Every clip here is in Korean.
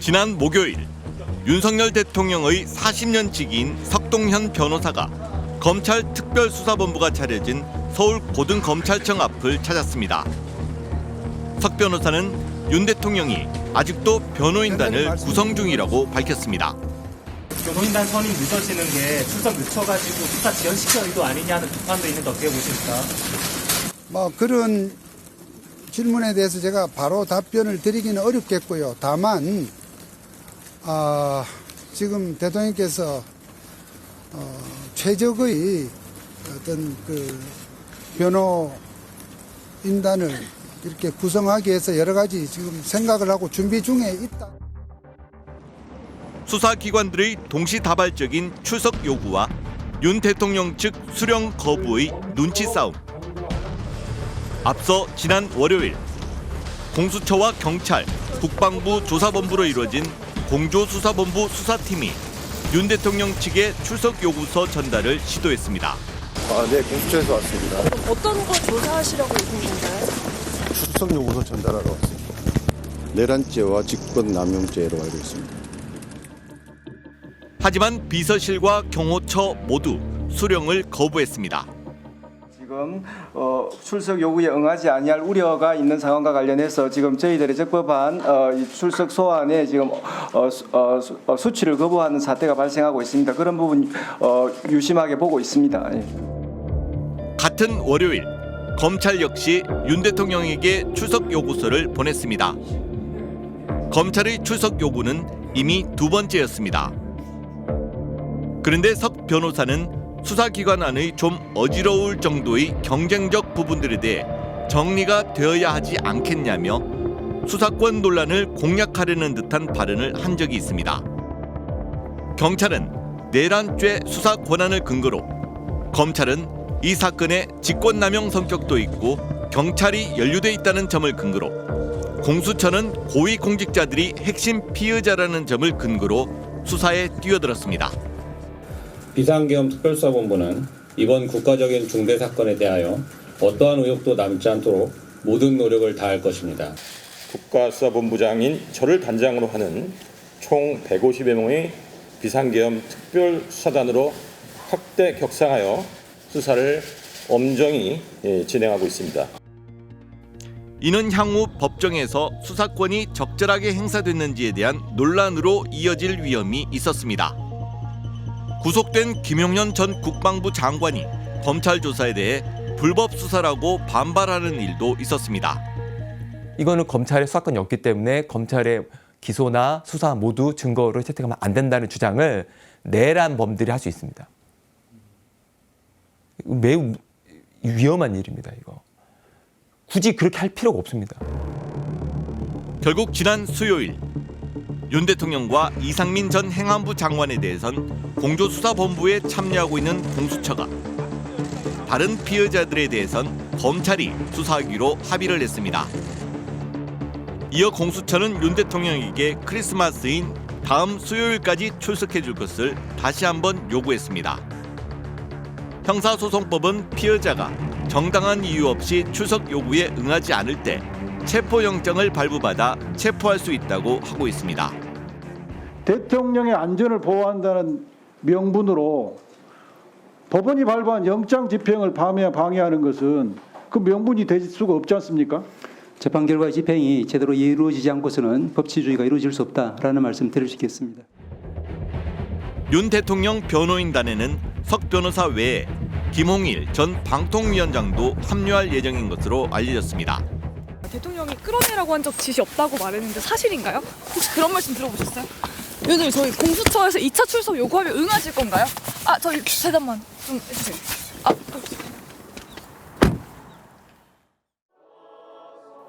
지난 목요일 윤석열 대통령의 40년 지기인 석동현 변호사가 검찰 특별수사본부가 차려진 서울 고등검찰청 앞을 찾았습니다. 석 변호사는 윤 대통령이 아직도 변호인단을 구성 중이라고 밝혔습니다. 변호인단 선임 늦어지는 게 출석 늦춰가지고 수사 지연시키는 의도 아니냐는 비판도 있는데 어떻게 보십니까? 그런 질문에 대해서 제가 바로 답변을 드리기는 어렵겠고요. 다만 지금 대통령께서 최적의 어떤 그 변호인단을 이렇게 구성하기 위해서 여러 가지 지금 생각을 하고 준비 중에 있다. 수사기관들의 동시다발적인 출석 요구와 윤 대통령 측 수령 거부의 눈치 싸움. 앞서 지난 월요일 공수처와 경찰, 국방부 조사본부로 이루어진 공조수사본부 수사팀이 윤 대통령 측의 출석 요구서 전달을 시도했습니다. 네, 공수처에서 왔습니다. 그럼 어떤 거 조사하시려고 오신 건가요? 출석 요구서 전달하러 왔습니다. 내란죄와 직권남용죄로 알고 있습니다. 하지만 비서실과 경호처 모두 수령을 거부했습니다. 지금 출석 요구에 응하지 아니할 우려가 있는 상황과 관련해서 지금 저희들의 적법한 출석 소환에 지금 수치를 거부하는 사태가 발생하고 있습니다. 그런 부분 유심하게 보고 있습니다. 같은 월요일 검찰 역시 윤 대통령에게 출석 요구서를 보냈습니다. 검찰의 출석 요구는 이미 두 번째였습니다. 그런데 석 변호사는 수사기관 안의 좀 어지러울 정도의 경쟁적 부분들에 대해 정리가 되어야 하지 않겠냐며 수사권 논란을 공략하려는 듯한 발언을 한 적이 있습니다. 경찰은 내란죄 수사 권한을 근거로, 검찰은 이 사건에 직권남용 성격도 있고 경찰이 연루돼 있다는 점을 근거로, 공수처는 고위공직자들이 핵심 피의자라는 점을 근거로 수사에 뛰어들었습니다. 비상계엄 특별수사본부는 이번 국가적인 중대 사건에 대하여 어떠한 의혹도 남지 않도록 모든 노력을 다할 것입니다. 국가수사본부장인 저를 단장으로 하는 총 150여 명의 비상계엄 특별수사단으로 확대 격상하여 수사를 엄정히 진행하고 있습니다. 이는 향후 법정에서 수사권이 적절하게 행사됐는지에 대한 논란으로 이어질 위험이 있었습니다. 구속된 김용현 전 국방부 장관이 검찰 조사에 대해 불법 수사라고 반발하는 일도 있었습니다. 이거는 검찰의 수사권이 없기 때문에 검찰의 기소나 수사 모두 증거를 채택하면 안 된다는 주장을 내란범들이 할 수 있습니다. 매우 위험한 일입니다, 이거. 굳이 그렇게 할 필요가 없습니다. 결국 지난 수요일 윤 대통령과 이상민 전 행안부 장관에 대해선 공조수사본부에 참여하고 있는 공수처가, 다른 피의자들에 대해선 검찰이 수사하기로 합의를 했습니다. 이어 공수처는 윤 대통령에게 크리스마스인 다음 수요일까지 출석해 줄 것을 다시 한번 요구했습니다. 형사소송법은 피의자가 정당한 이유 없이 출석 요구에 응하지 않을 때 체포영장을 발부받아 체포할 수 있다고 하고 있습니다. 대통령의 안전을 보호한다는 명분으로 법원이 발부한 영장 집행을 방해하는 것은 그 명분이 될 수가 없지 않습니까? 재판 결과 집행이 제대로 이루어지지 않고서는 법치주의가 이루어질 수 없다라는 말씀 드릴 수 있겠습니다. 윤 대통령 변호인단에는 석 변호사 외에 김홍일 전 방통위원장도 합류할 예정인 것으로 알려졌습니다. 대통령이 끌어내라고 한 적 지시 없다고 말했는데 사실인가요? 혹시 그런 말씀 들어보셨어요? 요즘 저희 공수처에서 2차 출석 요구하면 응하실 건가요? 저희 대답만 좀 해주세요.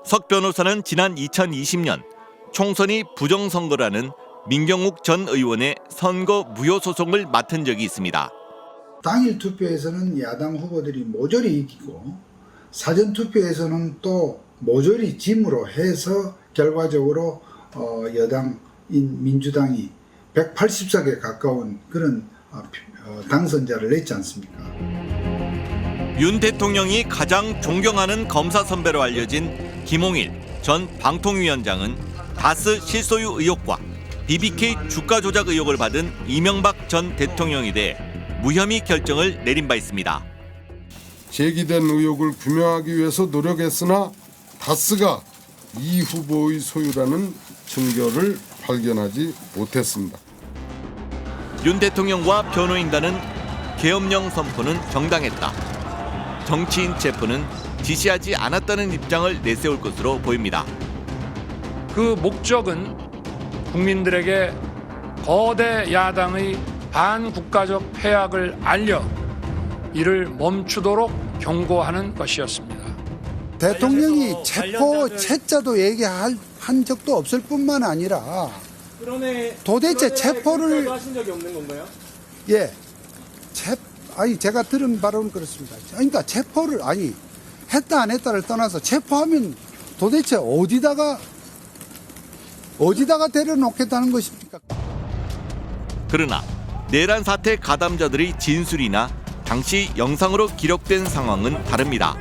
석 변호사는 지난 2020년 총선이 부정선거라는 민경욱 전 의원의 선거 무효 소송을 맡은 적이 있습니다. 당일 투표에서는 야당 후보들이 모조리 이기고 사전 투표에서는 또 모조리 짐으로 해서 결과적으로 여당인 민주당이 180석에 가까운 그런 당선자를 냈지 않습니까? 윤 대통령이 가장 존경하는 검사 선배로 알려진 김홍일 전 방통위원장은 다스 실소유 의혹과 BBK 주가 조작 의혹을 받은 이명박 전 대통령에 대해 무혐의 결정을 내린 바 있습니다. 제기된 의혹을 규명하기 위해서 노력했으나 다스가 이 후보의 소유라는 증거를 발견하지 못했습니다. 윤 대통령과 변호인단은 계엄령 선포는 정당했다. 정치인 체포는 지시하지 않았다는 입장을 내세울 것으로 보입니다. 그 목적은 국민들에게 거대 야당의 반국가적 패악을 알려 이를 멈추도록 경고하는 것이었습니다. 대통령이 체포 채자도 얘기한 적도 없을 뿐만 아니라 도대체 체포를 하신 적이 없는 건가요? 예, 아니 제가 들은 바로는 그렇습니다. 그러니까 체포를 했다 안 했다를 떠나서 체포하면 도대체 어디다가 데려놓겠다는 것입니까? 그러나 내란 사태 가담자들의 진술이나 당시 영상으로 기록된 상황은 다릅니다.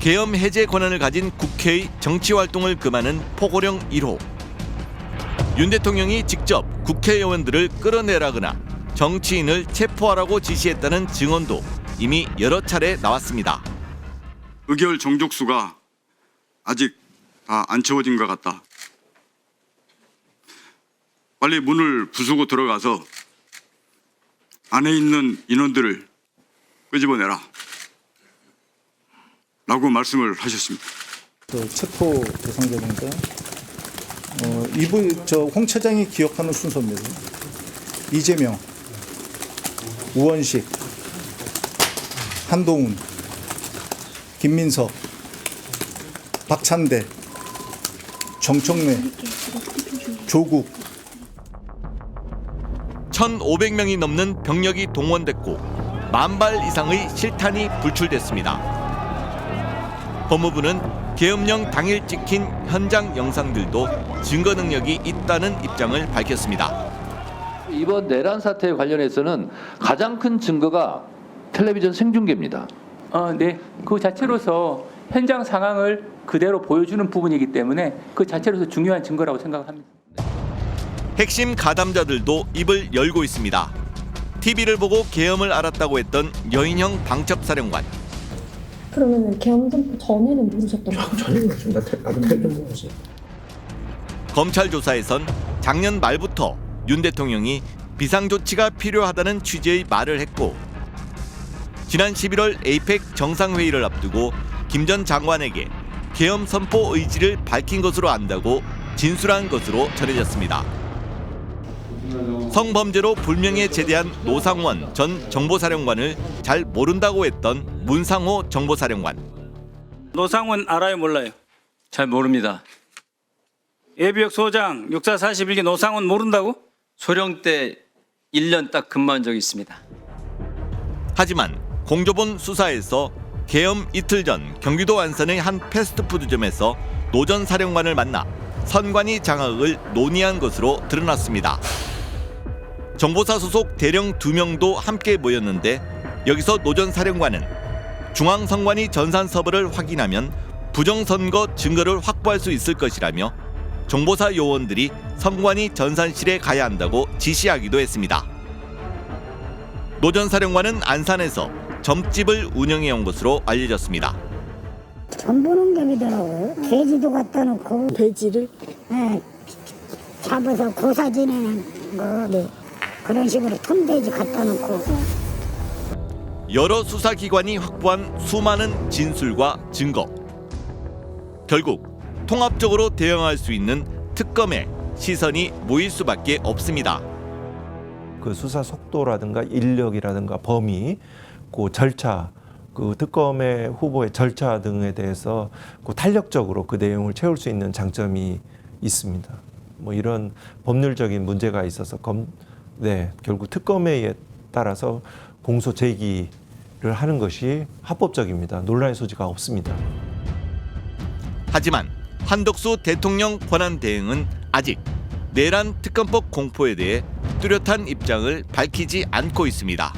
계엄 해제 권한을 가진 국회의 정치활동을 금하는 포고령 1호. 윤 대통령이 직접 국회의원들을 끌어내라거나 정치인을 체포하라고 지시했다는 증언도 이미 여러 차례 나왔습니다. 의결 정족수가 아직 다 안 채워진 것 같다. 빨리 문을 부수고 들어가서 안에 있는 인원들을 끄집어내라 라고 말씀을 하셨습니다. 체포 대상자니까 이분 홍 차장이 기억하는 순서입니다. 이재명, 우원식, 한동훈, 김민석, 박찬대, 정청래, 조국. 1,500명이 넘는 병력이 동원됐고 10,000발 이상의 실탄이 불출됐습니다. 법무부는 계엄령 당일 찍힌 현장 영상들도 증거 능력이 있다는 입장을 밝혔습니다. 이번 내란 사태에 관련해서는 가장 큰 증거가 텔레비전 생중계입니다. 네, 그 자체로서 현장 상황을 그대로 보여주는 부분이기 때문에 그 자체로서 중요한 증거라고 생각합니다. 핵심 가담자들도 입을 열고 있습니다. TV를 보고 계엄을 알았다고 했던 여인형 방첩사령관. 그러면 계엄 선포 전에는 모르셨던 거예요? 전에는 모르죠. 나도 텔레비전 모르지. 검찰 조사에선 작년 말부터 윤 대통령이 비상조치가 필요하다는 취지의 말을 했고 지난 11월 에이펙 정상회의를 앞두고 김 전 장관에게 계엄 선포 의지를 밝힌 것으로 안다고 진술한 것으로 전해졌습니다. 성범죄로 불명예 제대한 노상원 전 정보사령관을 잘 모른다고 했던 문상호 정보사령관. 노상원 알아요, 몰라요? 잘 모릅니다. 예비역 소장 육사 41기 노상원 모른다고? 소령 때 1년 딱 근무한 적이 있습니다. 하지만 공조본 수사에서 계엄 이틀 전 경기도 안산의 한 패스트푸드점에서 노 전 사령관을 만나 선관위 장악을 논의한 것으로 드러났습니다. 정보사 소속 대령 2명도 함께 모였는데 여기서 노 전 사령관은 중앙선관위 전산 서버를 확인하면 부정선거 증거를 확보할 수 있을 것이라며 정보사 요원들이 선관위 전산실에 가야 한다고 지시하기도 했습니다. 노 전 사령관은 안산에서 점집을 운영해온 것으로 알려졌습니다. 돈 버는 격이더라고요. 돼지도 갖다 놓고. 돼지를? 네. 잡아서 고사 지내는 거, 네. 그런 식으로 톰돼지 갖다 놓고. 여러 수사기관이 확보한 수많은 진술과 증거. 결국 통합적으로 대응할 수 있는 특검에 시선이 모일 수밖에 없습니다. 그 수사 속도라든가 인력이라든가 범위, 그 절차, 그 특검의 후보의 절차 등에 대해서 그 탄력적으로 그 내용을 채울 수 있는 장점이 있습니다. 뭐 이런 법률적인 문제가 있어서 결국 특검에 따라서 공소 제기를 하는 것이 합법적입니다. 논란의 소지가 없습니다. 하지만 한덕수 대통령 권한 대행은 아직 내란 특검법 공포에 대해 뚜렷한 입장을 밝히지 않고 있습니다.